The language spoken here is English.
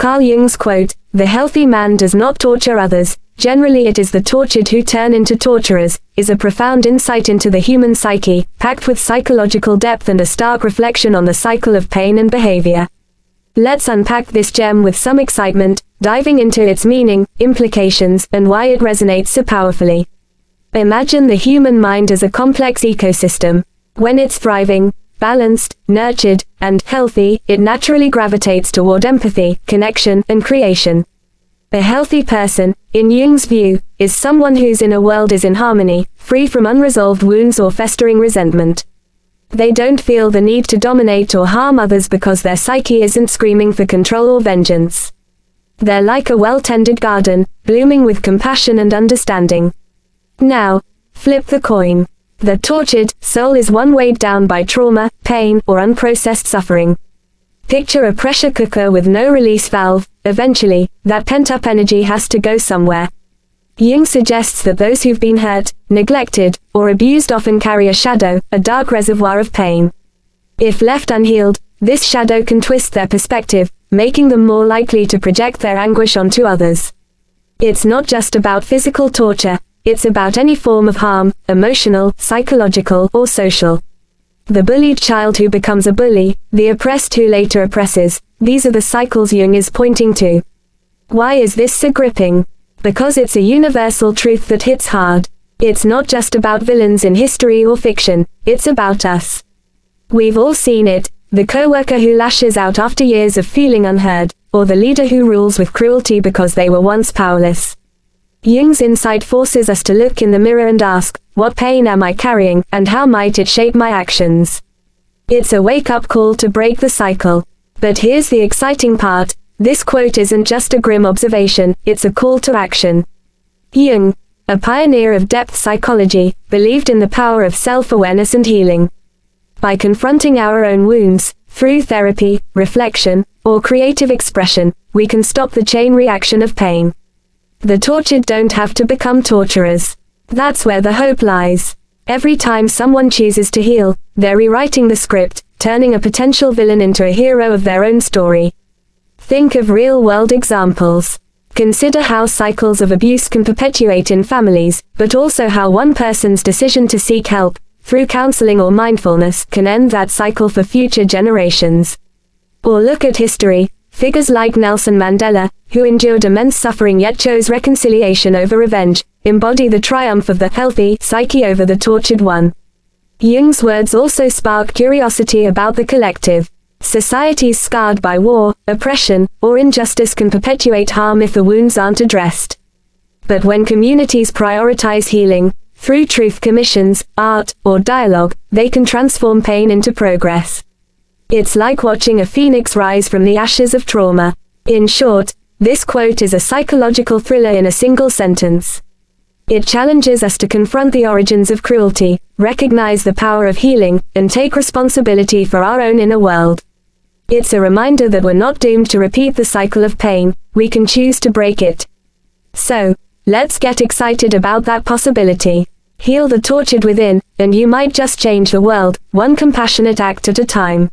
Carl Jung's quote, "The healthy man does not torture others, generally it is the tortured who turn into torturers," is a profound insight into the human psyche, packed with psychological depth and a stark reflection on the cycle of pain and behavior. Let's unpack this gem with some excitement, diving into its meaning, implications, and why it resonates so powerfully. Imagine the human mind as a complex ecosystem. When it's thriving, balanced, nurtured, and healthy, it naturally gravitates toward empathy, connection, and creation. A healthy person, in Jung's view, is someone whose inner world is in harmony, free from unresolved wounds or festering resentment. They don't feel the need to dominate or harm others because their psyche isn't screaming for control or vengeance. They're like a well-tended garden, blooming with compassion and understanding. Now, flip the coin. The tortured soul is one weighed down by trauma, pain, or unprocessed suffering. Picture a pressure cooker with no release valve. Eventually, that pent-up energy has to go somewhere. Jung suggests that those who've been hurt, neglected, or abused often carry a shadow, a dark reservoir of pain. If left unhealed, this shadow can twist their perspective, making them more likely to project their anguish onto others. It's not just about physical torture. It's about any form of harm, emotional, psychological, or social. The bullied child who becomes a bully, the oppressed who later oppresses, these are the cycles Jung is pointing to. Why is this so gripping? Because it's a universal truth that hits hard. It's not just about villains in history or fiction, it's about us. We've all seen it, the coworker who lashes out after years of feeling unheard, or the leader who rules with cruelty because they were once powerless. Jung's insight forces us to look in the mirror and ask, what pain am I carrying, and how might it shape my actions? It's a wake-up call to break the cycle. But here's the exciting part, this quote isn't just a grim observation, it's a call to action. Jung, a pioneer of depth psychology, believed in the power of self-awareness and healing. By confronting our own wounds, through therapy, reflection, or creative expression, we can stop the chain reaction of pain. The tortured don't have to become torturers. That's where the hope lies. Every time someone chooses to heal, they're rewriting the script, turning a potential villain into a hero of their own story. Think of real-world examples. Consider how cycles of abuse can perpetuate in families, but also how one person's decision to seek help, through counseling or mindfulness, can end that cycle for future generations. Or look at history. Figures like Nelson Mandela, who endured immense suffering yet chose reconciliation over revenge, embody the triumph of the healthy psyche over the tortured one. Jung's words also spark curiosity about the collective. Societies scarred by war, oppression, or injustice can perpetuate harm if the wounds aren't addressed. But when communities prioritize healing, through truth commissions, art, or dialogue, they can transform pain into progress. It's like watching a phoenix rise from the ashes of trauma. In short, this quote is a psychological thriller in a single sentence. It challenges us to confront the origins of cruelty, recognize the power of healing, and take responsibility for our own inner world. It's a reminder that we're not doomed to repeat the cycle of pain, we can choose to break it. So, let's get excited about that possibility. Heal the tortured within, and you might just change the world, one compassionate act at a time.